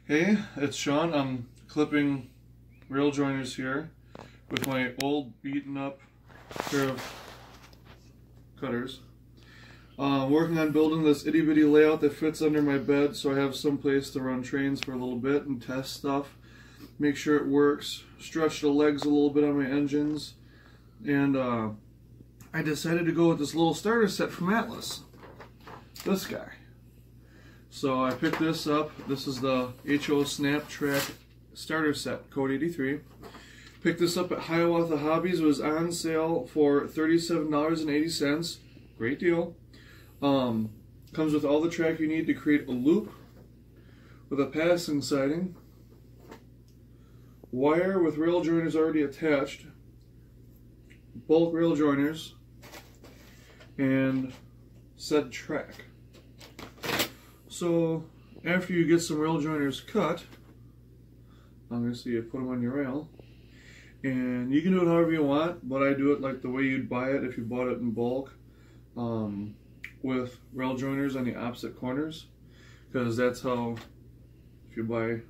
Hey, it's Sean. I'm clipping rail joiners here with my old beaten up pair of cutters. Working on building this itty bitty layout that fits under my bed so I have some place to run trains for a little bit and test stuff, make sure it works, stretch the legs a little bit on my engines, and I decided to go with this little starter set from Atlas. This guy. So I picked this up. This is the HO Snap Track starter set, code 83. Picked this up at Hiawatha Hobbies. It was on sale for $37.80. Great deal. Comes with all the track you need to create a loop with a passing siding, wire with rail joiners already attached, bulk rail joiners, and said track. So after you get some rail joiners cut, obviously you put them on your rail, and you can do it however you want, but I do it like the way you'd buy it if you bought it in bulk, with rail joiners on the opposite corners, because that's how, if you buy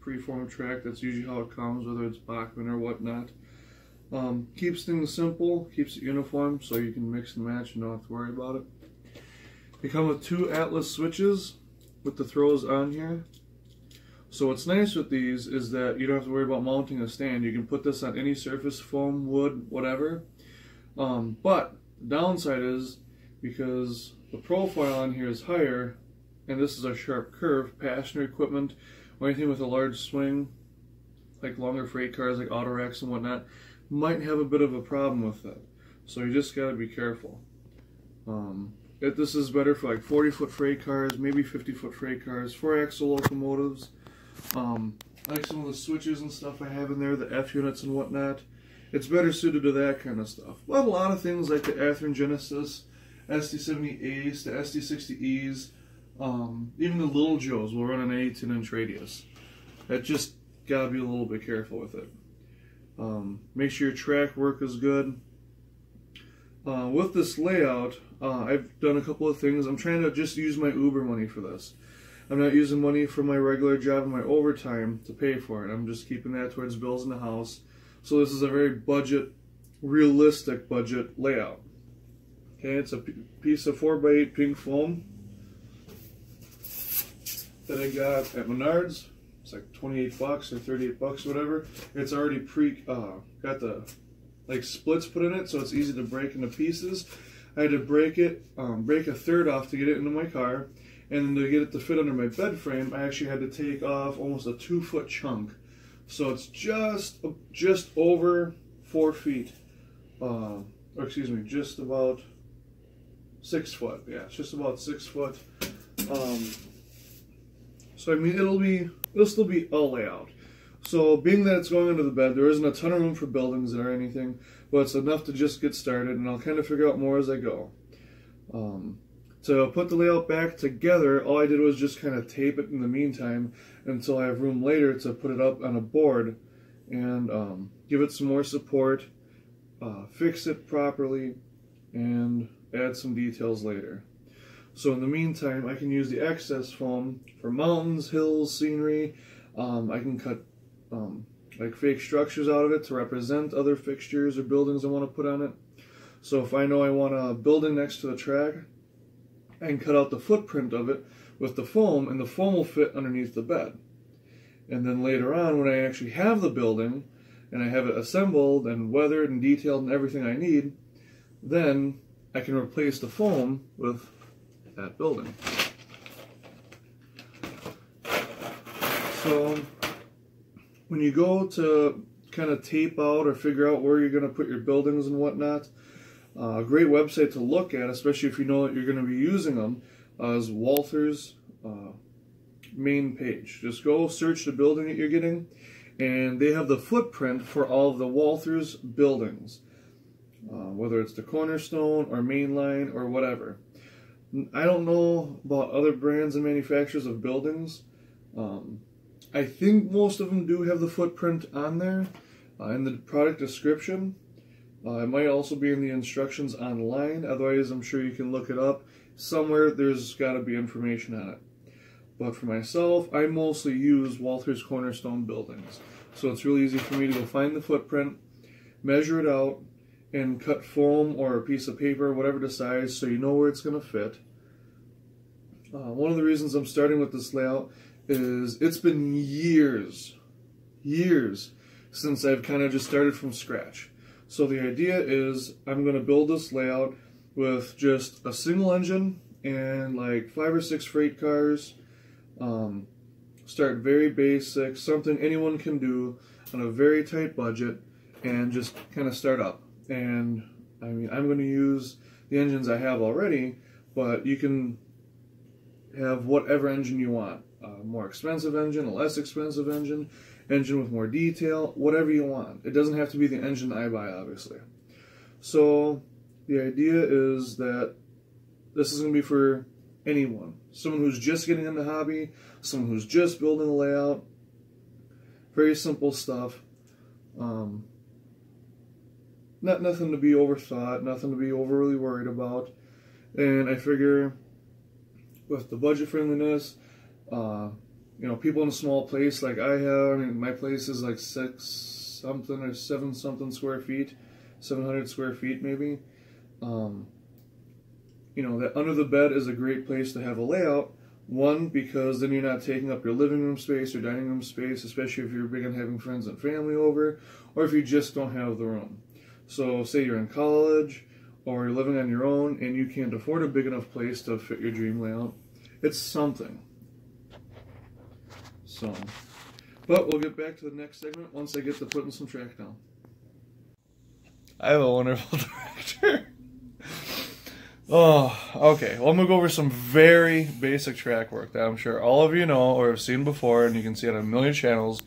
preformed track, that's usually how it comes, whether it's Bachman or whatnot. Keeps things simple, keeps it uniform, so you can mix and match and don't have to worry about it. They come with two Atlas switches with the throws on here. So what's nice with these is that you don't have to worry about mounting a stand. You can put this on any surface, foam, wood, whatever. But the downside is, because the profile on here is higher, and this is a sharp curve, passenger equipment, or anything with a large swing, like longer freight cars like auto racks and whatnot, might have a bit of a problem with that. So you just gotta be careful. This is better for like 40-foot freight cars, maybe 50-foot freight cars, 4-axle locomotives. I like some of the switches and stuff I have in there, the F units and whatnot. It's better suited to that kind of stuff. But a lot of things like the Athearn Genesis, SD70As, the SD60Es, even the Little Joes will run an 18-inch radius. That just gotta be a little bit careful with it. Make sure your track work is good. With this layout, I've done a couple of things. I'm trying to just use my Uber money for this. I'm not using money from my regular job and my overtime to pay for it. I'm just keeping that towards bills in the house. So this is a very realistic budget layout. Okay, it's a piece of 4x8 pink foam that I got at Menards. It's like 28 bucks or 38 bucks, whatever. It's already got the like splits put in it, so it's easy to break into pieces. I had to break a third off to get it into my car, and then to get it to fit under my bed frame, I actually had to take off almost a 2-foot chunk. So it's just over 4 feet, or excuse me, just about 6 foot. Yeah, it's just about 6 foot. So I mean, it'll still be a layout. So being that it's going under the bed, there isn't a ton of room for buildings or anything, but it's enough to just get started, and I'll kind of figure out more as I go. To put the layout back together, all I did was just kind of tape it in the meantime until I have room later to put it up on a board and give it some more support, fix it properly, and add some details later. So in the meantime, I can use the excess foam for mountains, hills, scenery. I can cut like fake structures out of it to represent other fixtures or buildings I want to put on it. So if I know I want a building next to the track, I can cut out the footprint of it with the foam, and the foam will fit underneath the bed. And then later on, when I actually have the building, and I have it assembled and weathered and detailed and everything I need, then I can replace the foam with that building. So when you go to kind of tape out or figure out where you're going to put your buildings and whatnot, a great website to look at, especially if you know that you're going to be using them, is Walther's main page. Just go search the building that you're getting, and they have the footprint for all of the Walther's buildings, whether it's the Cornerstone or Mainline or whatever. I don't know about other brands and manufacturers of buildings. I think most of them do have the footprint on there in the product description. It might also be in the instructions online. Otherwise, I'm sure you can look it up. Somewhere there's got to be information on it. But for myself, I mostly use Walther's Cornerstone buildings. So it's really easy for me to go find the footprint, measure it out, and cut foam or a piece of paper, whatever the size, so you know where it's going to fit. One of the reasons I'm starting with this layout is it's been years since I've kind of just started from scratch. So the idea is I'm going to build this layout with just a single engine and like 5 or 6 freight cars. Start very basic, something anyone can do on a very tight budget, and just kind of start up. And I mean, I'm going to use the engines I have already, but you can have whatever engine you want. A more expensive engine, a less expensive engine, engine with more detail, whatever you want. It doesn't have to be the engine I buy, obviously. So the idea is that this is going to be for anyone. Someone who's just getting in the hobby, someone who's just building a layout. Very simple stuff. Nothing to be overthought, nothing to be overly worried about. And I figure with the budget friendliness, you know, people in a small place like I have, I mean, my place is like 6 something or 7 something square feet, 700 square feet maybe. You know, that under the bed is a great place to have a layout. One, because then you're not taking up your living room space or dining room space, especially if you're big on having friends and family over, or if you just don't have the room. So say you're in college, or you're living on your own, and you can't afford a big enough place to fit your dream layout. It's something. So, but we'll get back to the next segment once I get to putting some track down. I have a wonderful director. Oh, okay. Well, I'm going to go over some very basic track work that I'm sure all of you know or have seen before, and you can see it on a million channels,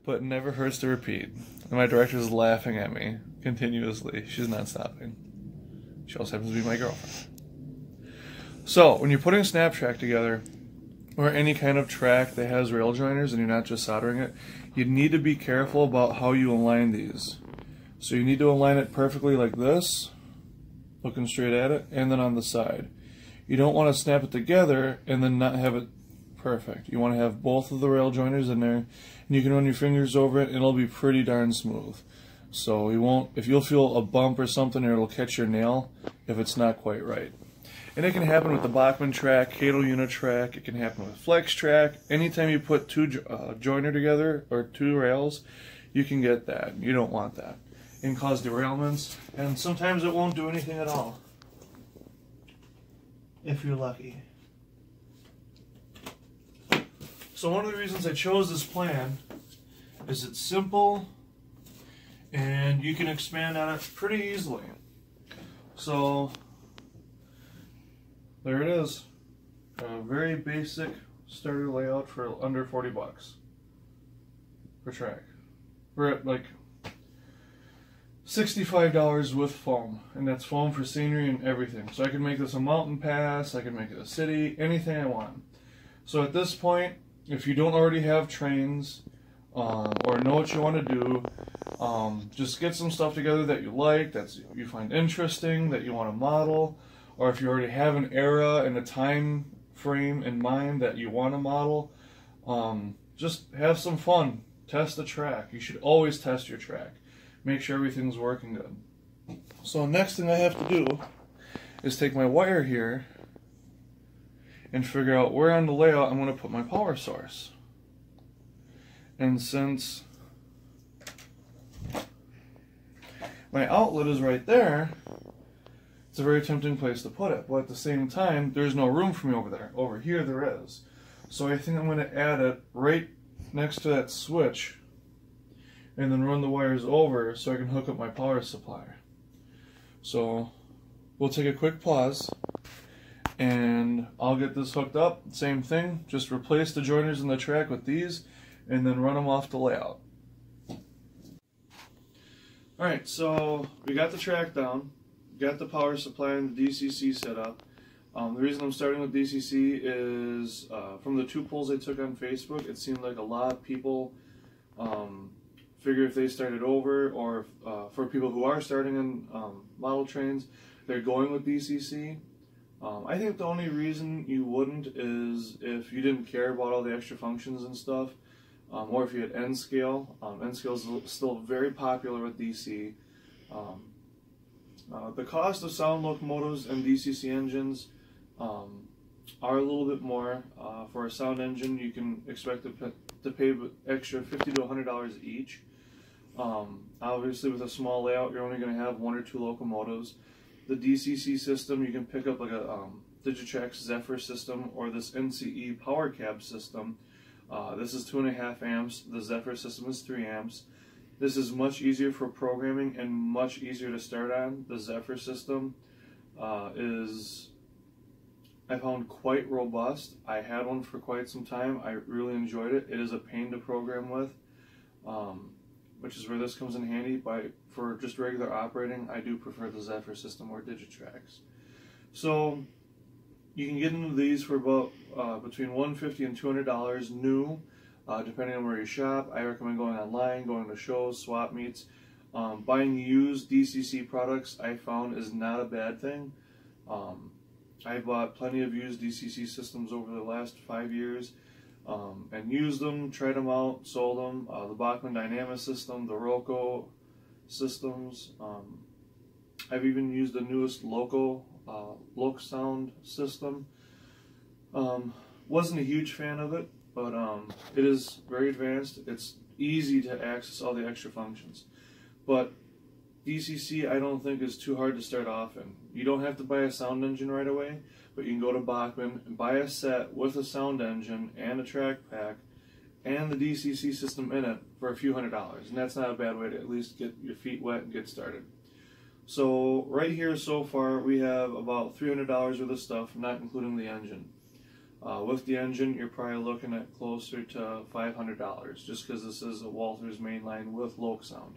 but it never hurts to repeat. And my director's laughing at me continuously. She's not stopping. She also happens to be my girlfriend. So, when you're putting snap track together, or any kind of track that has rail joiners and you're not just soldering it, you need to be careful about how you align these. So you need to align it perfectly like this, looking straight at it, and then on the side. You don't want to snap it together and then not have it perfect. You want to have both of the rail joiners in there, and you can run your fingers over it and it'll be pretty darn smooth. So you won't, if you'll feel a bump or something, or it'll catch your nail if it's not quite right. And it can happen with the Bachmann track, Cato unit track, it can happen with flex track. Anytime you put two joiner together, or 2 rails, you can get that. You don't want that. It can cause derailments, and sometimes it won't do anything at all, if you're lucky. So one of the reasons I chose this plan is it's simple, and you can expand on it pretty easily. So there it is, a very basic starter layout for under 40 bucks per track. We're at like $65 with foam, and that's foam for scenery and everything. So I can make this a mountain pass, I can make it a city, anything I want. So at this point, if you don't already have trains or know what you want to do, just get some stuff together that you like, that you find interesting, that you want to model, or if you already have an era and a time frame in mind that you want to model, just have some fun. Test the track. You should always test your track. Make sure everything's working good. So next thing I have to do is take my wire here and figure out where on the layout I'm going to put my power source. And since my outlet is right there, it's a very tempting place to put it. But at the same time, there's no room for me over there. Over here there is. So I think I'm going to add it right next to that switch, and then run the wires over so I can hook up my power supply. So we'll take a quick pause, and I'll get this hooked up. Same thing, just replace the joiners in the track with these, and then run them off the layout. Alright, so we got the track down, got the power supply and the DCC set up. The reason I'm starting with DCC is from the 2 polls I took on Facebook, it seemed like a lot of people figure if they started over, or for people who are starting in model trains, they're going with DCC. I think the only reason you wouldn't is if you didn't care about all the extra functions and stuff, or if you had N scale. N scale is still very popular with DC. The cost of sound locomotives and DCC engines are a little bit more. For a sound engine, you can expect to pay extra $50 to $100 each. Obviously, with a small layout, you're only going to have 1 or 2 locomotives. The DCC system, you can pick up like a Digitrax Zephyr system or this NCE Power Cab system. This is 2.5 amps. The Zephyr system is 3 amps. This is much easier for programming and much easier to start on. The Zephyr system is, I found, quite robust. I had one for quite some time. I really enjoyed it. It is a pain to program with, which is where this comes in handy. For just regular operating, I do prefer the Zephyr system or Digitrax. So you can get into these for about between $150 and $200 new, depending on where you shop. I recommend going online, going to shows, swap meets. Buying used DCC products, I found, is not a bad thing. I bought plenty of used DCC systems over the last 5 years and used them, tried them out, sold them. The Bachmann Dynamic system, the Roco systems. I've even used the newest Loco Sound system. Wasn't a huge fan of it, but it is very advanced. It's easy to access all the extra functions. But DCC, I don't think, is too hard to start off in. You don't have to buy a sound engine right away, but you can go to Bachmann and buy a set with a sound engine and a track pack and the DCC system in it for a few $100s, and that's not a bad way to at least get your feet wet and get started. So right here so far we have about $300 worth of stuff, not including the engine. With the engine, you're probably looking at closer to $500, just because this is a Walters mainline with Loc sound.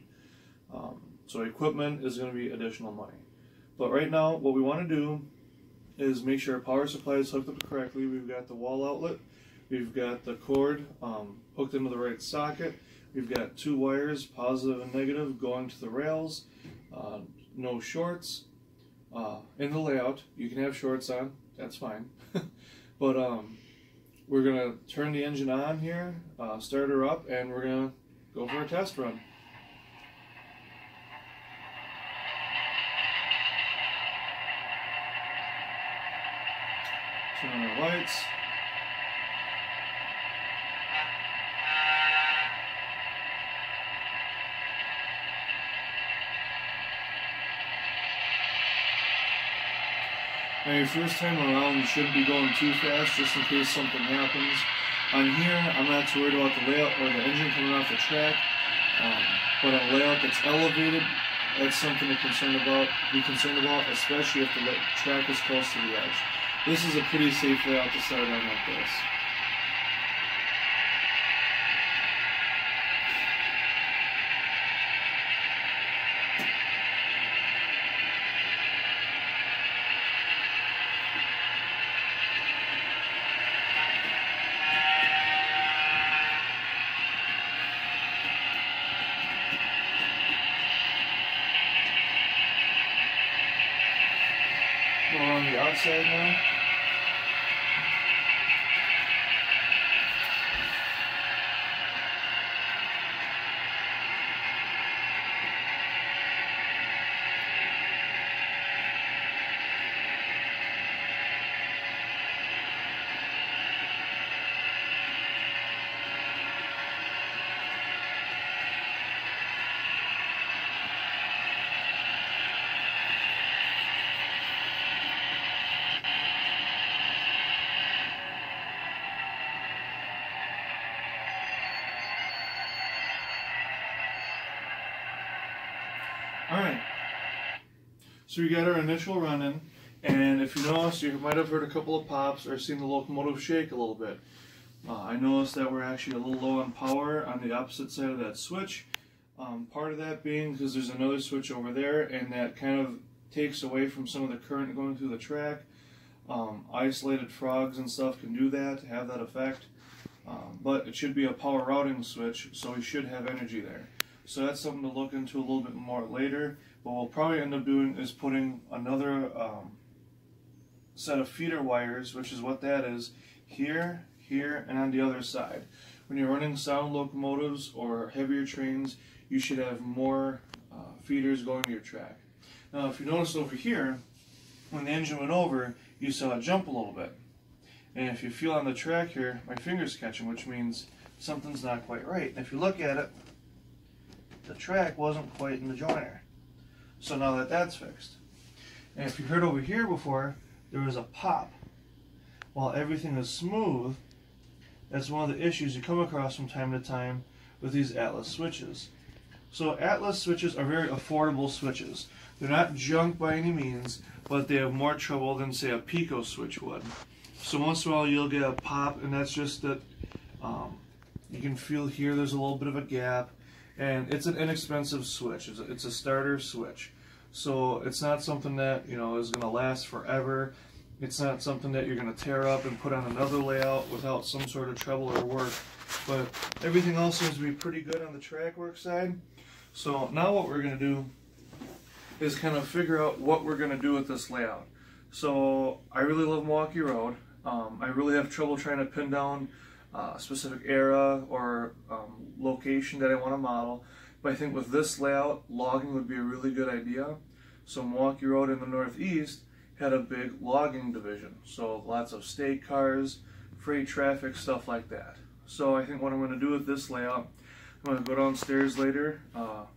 So equipment is going to be additional money. But right now, what we want to do is make sure our power supply is hooked up correctly. We've got the wall outlet, we've got the cord hooked into the right socket, we've got 2 wires, positive and negative, going to the rails, no shorts. In the layout, you can have shorts on, that's fine. But we're going to turn the engine on here, start her up, and we're going to go for a test run. Turn on our lights. Now your first time around, you shouldn't be going too fast just in case something happens. On here, I'm not too worried about the layout or the engine coming off the track, but on a layout that's elevated, that's something to be concerned about, especially if the track is close to the edge. This is a pretty safe layout to start on like this. Go on the outside now. Alright, so we got our initial run-in, and if you notice, you might have heard a couple of pops or seen the locomotive shake a little bit. I noticed that we're actually a little low on power on the opposite side of that switch. Part of that being because there's another switch over there, and that kind of takes away from some of the current going through the track. Isolated frogs and stuff can do that, have that effect. But it should be a power routing switch, so we should have energy there. So that's something to look into a little bit more later. What we'll probably end up doing is putting another set of feeder wires, which is what that is, here, here, and on the other side. When you're running sound locomotives or heavier trains, you should have more feeders going to your track. Now, if you notice over here, when the engine went over, you saw it jump a little bit. And if you feel on the track here, my finger's catching, which means something's not quite right. And if you look at it, the track wasn't quite in the joiner. So now that that's fixed. And if you heard over here before, there was a pop. While everything is smooth, that's one of the issues you come across from time to time with these Atlas switches. So Atlas switches are very affordable switches. They're not junk by any means, but they have more trouble than, say, a Pico switch would. So once in a while you'll get a pop, and that's just that you can feel here there's a little bit of a gap, and it's an inexpensive switch. It's a starter switch. So it's not something that, you know, is going to last forever. It's not something that you're going to tear up and put on another layout without some sort of trouble or work. But everything else seems to be pretty good on the track work side. So now what we're going to do is kind of figure out what we're going to do with this layout. So I really love Milwaukee Road. I really have trouble trying to pin down a specific era or location that I want to model. But I think with this layout, logging would be a really good idea. So Milwaukee Road in the Northeast had a big logging division. So lots of state cars, freight traffic, stuff like that. So I think what I'm going to do with this layout, I'm going to go downstairs later,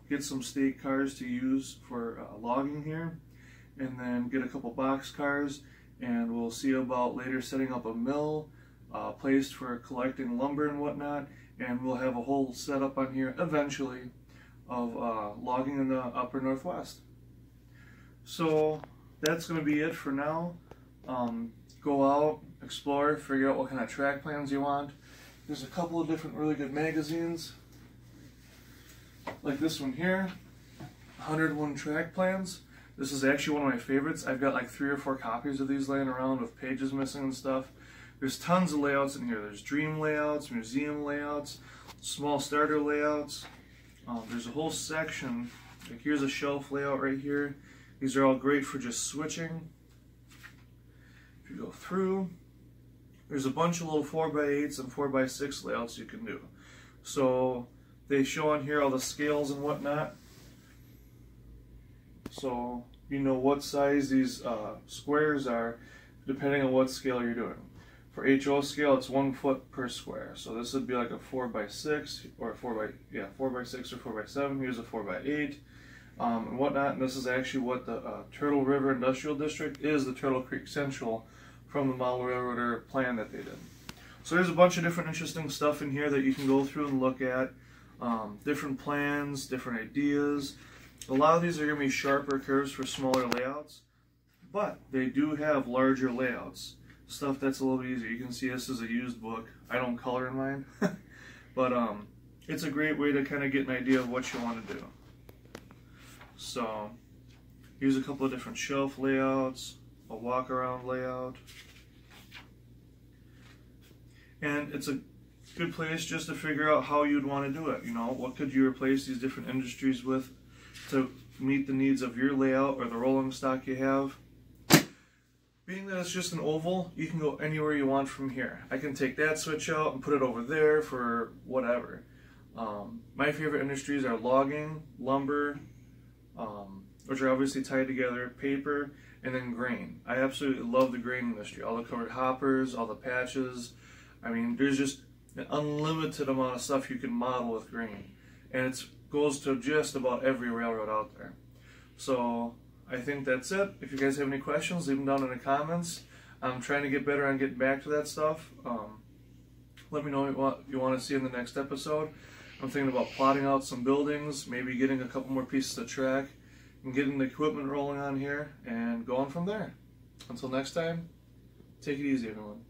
get some state cars to use for logging here, and then get a couple box cars, and we'll see about later setting up a mill, placed for collecting lumber and whatnot, and we'll have a whole setup on here eventually of logging in the upper Northwest. So that's going to be it for now. Go out, explore, figure out what kind of track plans you want. There's a couple of different really good magazines, like this one here, 101 Track Plans. This is actually one of my favorites. I've got like 3 or 4 copies of these laying around with pages missing and stuff. There's tons of layouts in here. There's dream layouts, museum layouts, small starter layouts. There's a whole section, like here's a shelf layout right here. These are all great for just switching. If you go through, there's a bunch of little 4x8s and 4x6 layouts you can do. So they show on here all the scales and whatnot. So you know what size these squares are depending on what scale you're doing. For HO scale, it's 1 foot per square. So this would be like a 4x6 or a 4x6 or 4x7. Here's a 4x8 and whatnot. And this is actually what the Turtle River Industrial District is, the Turtle Creek Central from the Model Railroader plan that they did. So there's a bunch of different interesting stuff in here that you can go through and look at. Different plans, different ideas. A lot of these are going to be sharper curves for smaller layouts, but they do have larger layouts. Stuff that's a little bit easier. You can see this is a used book. I don't color in mine, but it's a great way to kind of get an idea of what you want to do. So here's a couple of different shelf layouts, a walk around layout, and it's a good place just to figure out how you'd want to do it. You know, what could you replace these different industries with to meet the needs of your layout or the rolling stock you have. Being that it's just an oval, you can go anywhere you want from here. I can take that switch out and put it over there for whatever. My favorite industries are logging, lumber, which are obviously tied together, paper, and then grain. I absolutely love the grain industry. All the covered hoppers, all the patches. I mean, there's just an unlimited amount of stuff you can model with grain. And it goes to just about every railroad out there. So I think that's it. If you guys have any questions, leave them down in the comments. I'm trying to get better on getting back to that stuff. Let me know what you want to see in the next episode. I'm thinking about plotting out some buildings, maybe getting a couple more pieces of track, and getting the equipment rolling on here, and going from there. Until next time, take it easy, everyone.